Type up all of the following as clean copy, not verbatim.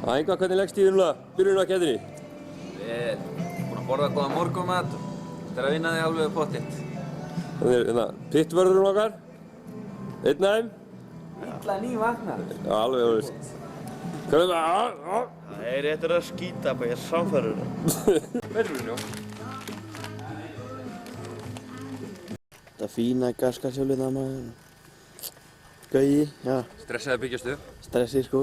Ængva, hvernig leggst í þér núna byrjunum á keppninni? Vel. Búinn að borða góðan morgunmat og þetta er að vinna þig alveg pottitt. Þannig er pittvörðurinn okkar. Einn af þeim. Illa nývagnar. Já, alveg, þú veist. Hvað er það? Það er réttur að skýta bara, ég er samfærður. Verður njó. Þetta fína gaskashjólið maður. Gauði, já. Stressaði byggjastu? Stressi sko.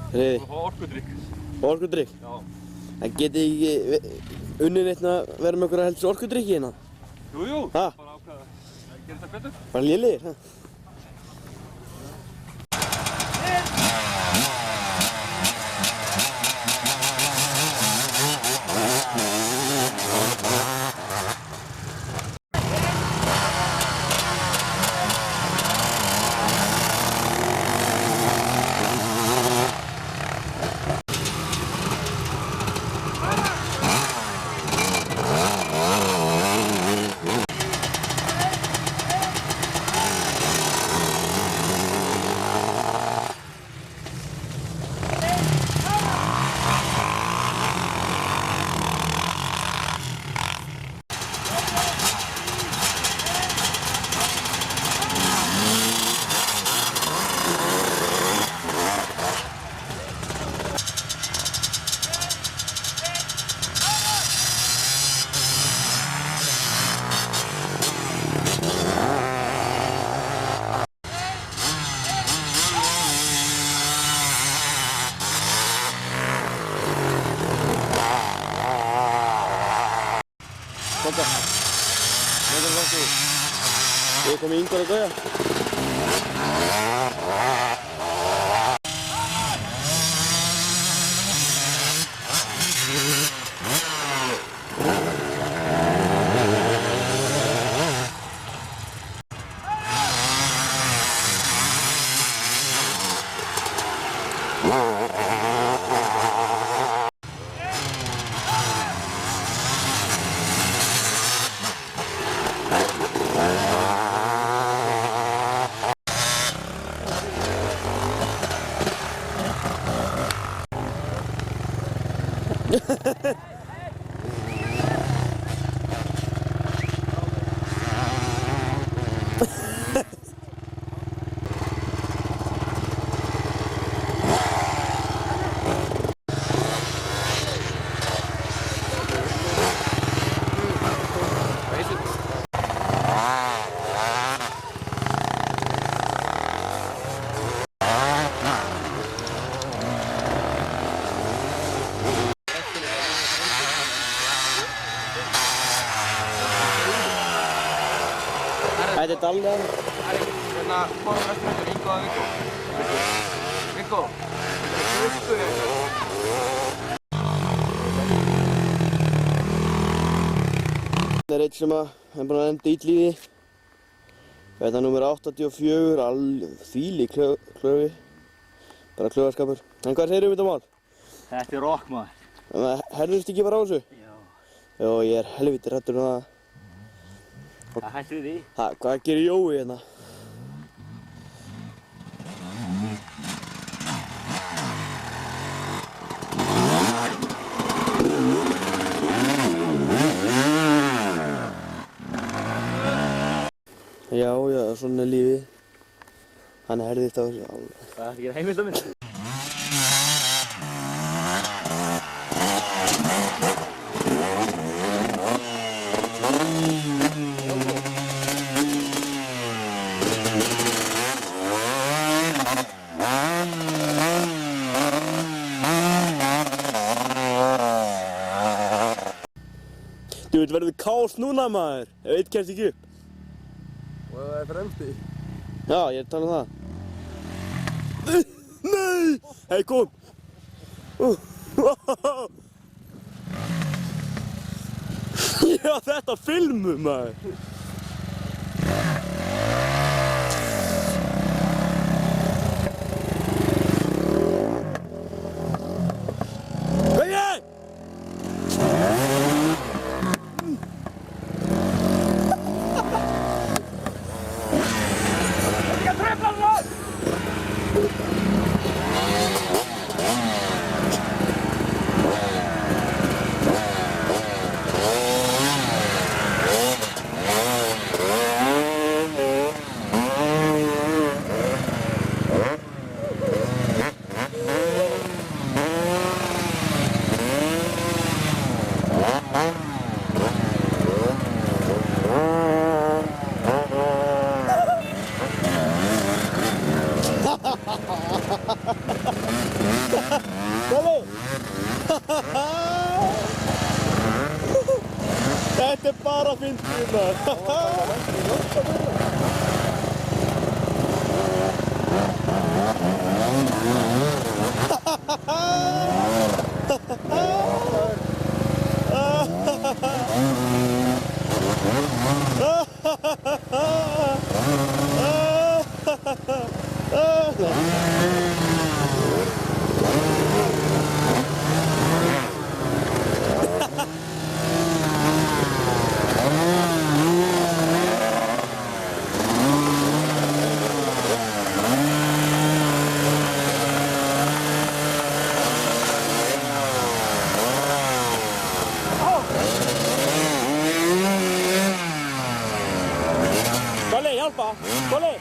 Reyði. Orkudrykk. Orkudrykk? Já. En getið ekki unnið neitt að vera með okkur að helst orkudrykki hérna? Jú. Ha? Bara ákveða að gera þetta betur. Bara lélegir, ha? Komdu. Ég kom í Ingvar og Gauja. Þetta er Dallegan. Það er hérna forumrættur Ingo að Viggo. Viggo. Það er eitt sem er búinn að enda illífi. Þetta er númer 84, þvílík klöfi. Bara klöfarskapur. En hvað segirðu um þetta mál? Þetta er rokk maður. Herðust ekki bara á þessu? Já. Já, ég er helviti hræddur um það. Það hættir því. Hvað gerir Jói hérna? Já, svona er lífið. Hann herðist á þessu. Það er ekki heimildaminn. Djúvill verður kaos núna maður, ef eitt kemst ekki upp. Og ef það er fremsti. Já, ég er að tala um það. Nei! Hei, kom! Já, þetta filmu maður. Gauja! Þetta er bara fyndið maður. Kolli, hjálpa! Kolli!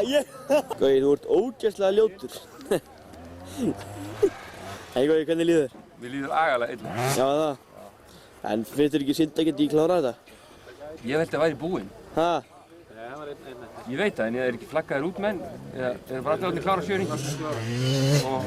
Gauði, þú ert ógeðslega ljótur. Hei Gauði, hvernig líður þér? Mér líður agalega illa. Já, það. En finnst þér ekki synd að geta í klára þetta? Ég held að væri búinn. Ha? Ég veit það, en ég er ekki flaggaðir út menn. Ég er bara allir klára 7 hringi. Og...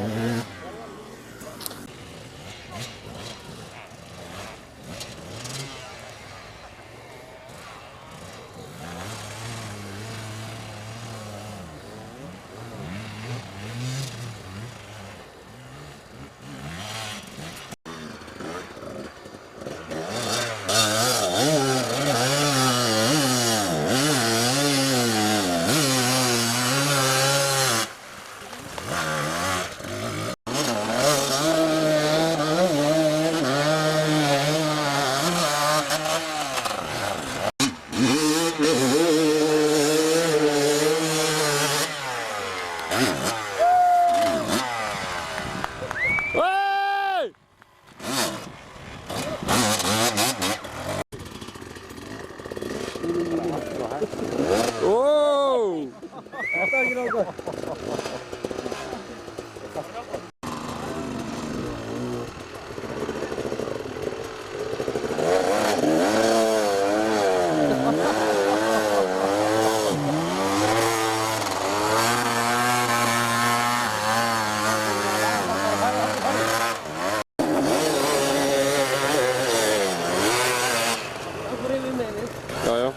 Já, já.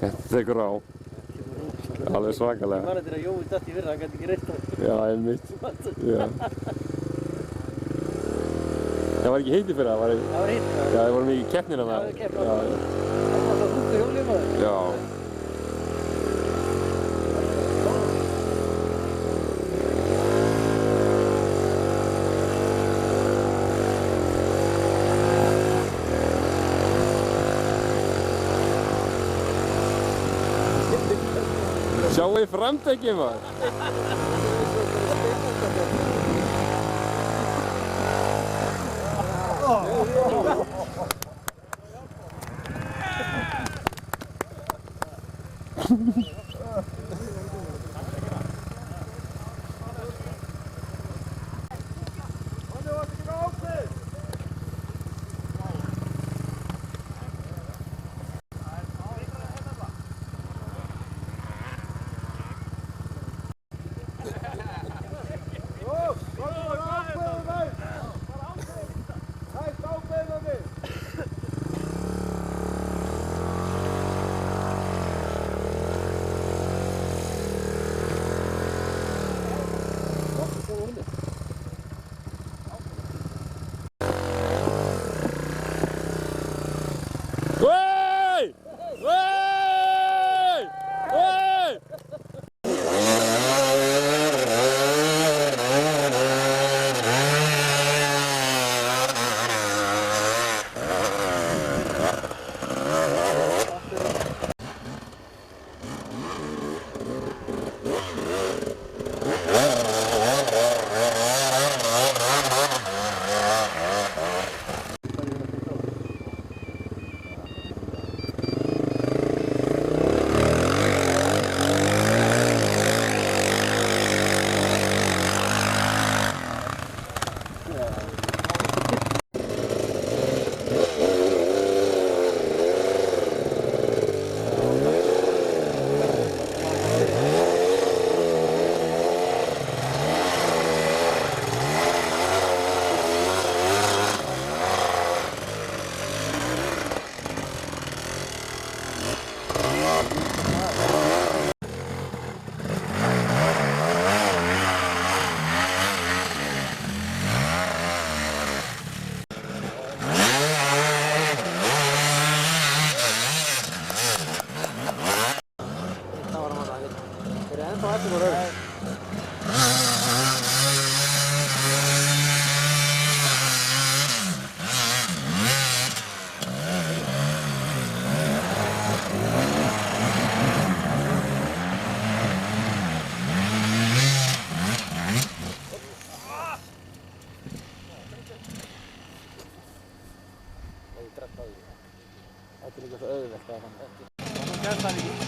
Þetta tekur á. Alveg svakalega. Ég man eftir að Jói datt í fyrra, hann gæti ekki reist það. Já, einmitt. Já. Það var ekki heiti fyrir það, var ekki? Það var heitt. Já, það voru mikið keppnir að það. Já, það keppnir að það. Það var svo þungt að hjólið maður. Já. Sjáu þið framtækið maður. Þetta er líka svo auðvelt að hann kemst hann ekki.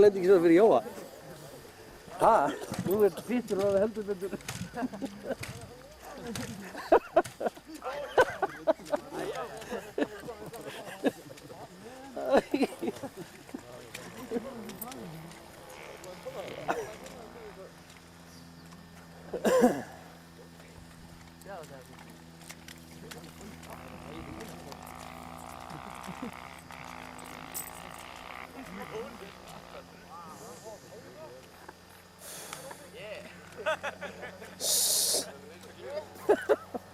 þetta ekki svona fyrir Jóa? Hæ? Nú pittur og það heldur betur.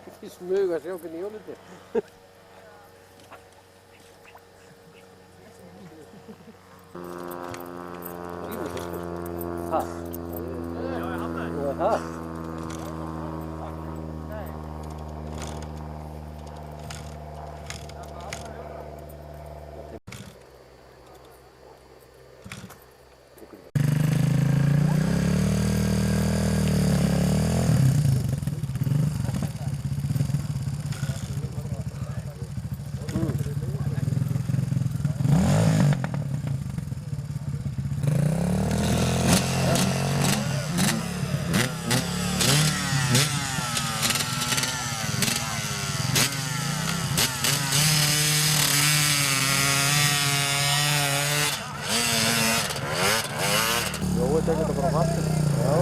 Ekki smuga sjá hvernig Jónit er. Hæ? Hæ? Jói tekur þetta bara á vatnið. Já.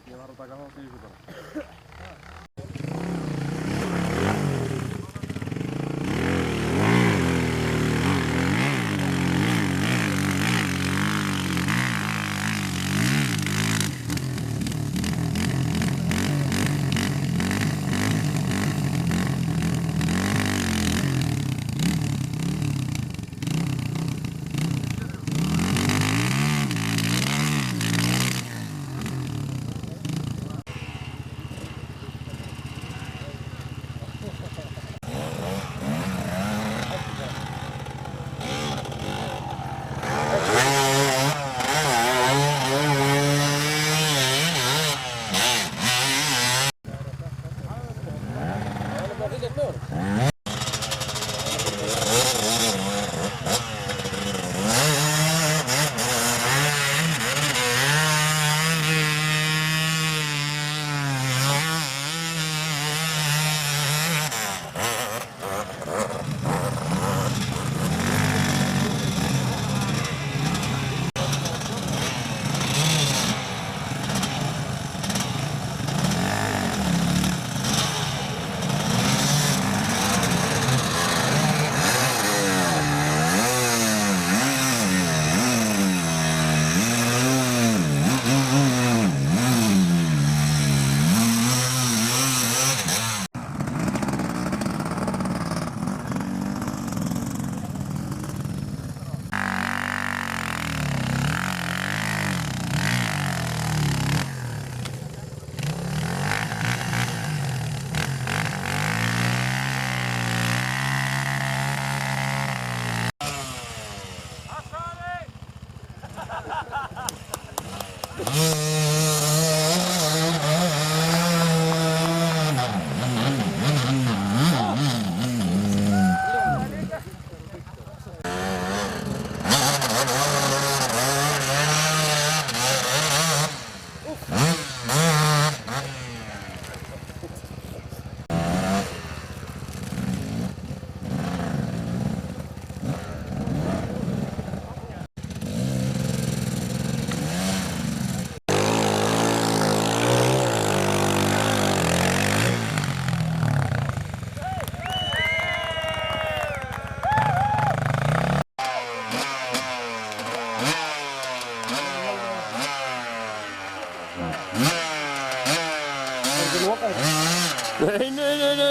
Ég var að taka þátt í þessu bara.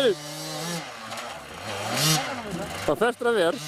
Nei! Það festur að ver.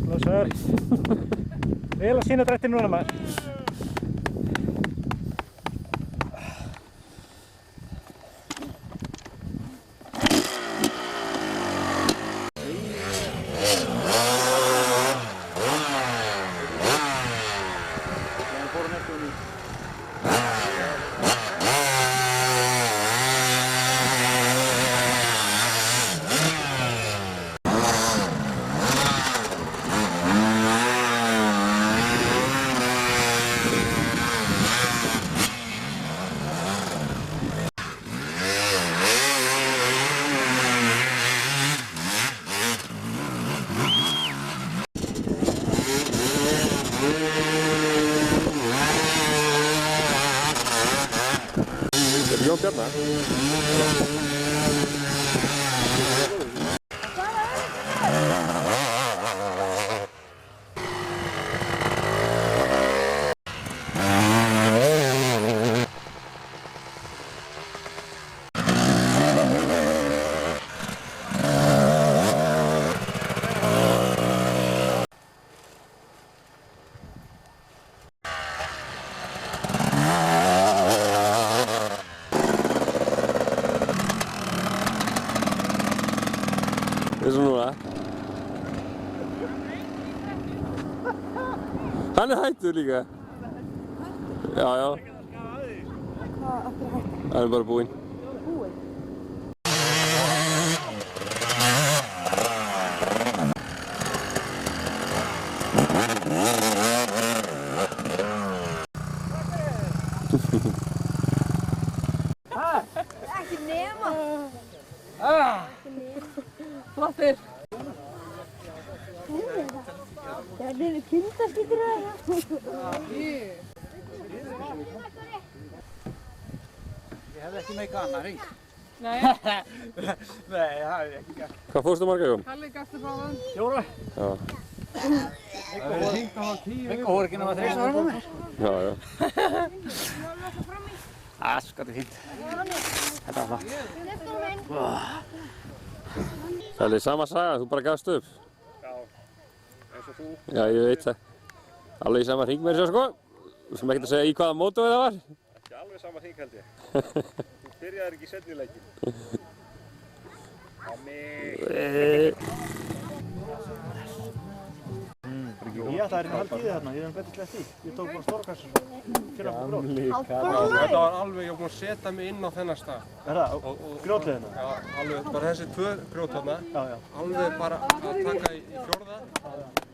Blessaður. Vel að sýna drættir núna maður. Jón Bjarnar. Eins og núna. Hann er hættur líka. Já, já. Hann er bara búinn. Ekki nema. Flottir. Það eru kindaskítur að Ég hefði ekki með eitthvað annað hring. Nei, Nei, það hefði ég ekki gert. Hvað fórstu marga Jón? Kalli gafstu báðan. 4. Já, Mikko hór ekki nema 3 sem var með mér. já, já. Skatti fínt. Þetta var flott. Það er sama saga, þú bara gafst upp. Já, eins og þú. Já, ég veit það. Alveg í sama hring með þessu sko. Þú sem ekkert að segja í hvaða mótói það var. Ekki alveg sama hring held ég. Þú byrjaðir ekki seinni í leikinn. Á mig. Ég ætlaði að reyna að halda í þig þarna, ég hef betur sleppt í. Ég tók bara stóra kassu fyrir að grót. Þetta var alveg, ég var búinn að setja mig inn á þennan stað. Er það? Grjótliðina? Já, alveg, bara þessi 2 grjót þarna. Já, já. Alveg bara að taka í 4.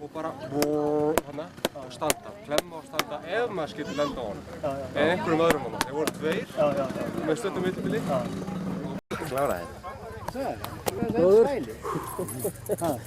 og bara þarna og standa. Klemma og standa ef maður skilur lenda á honum. Já, já. Eða einhverjum öðrum honum. Þeir voru 2 Já, já, já. með stöndum millibili. Klára þetta. Það er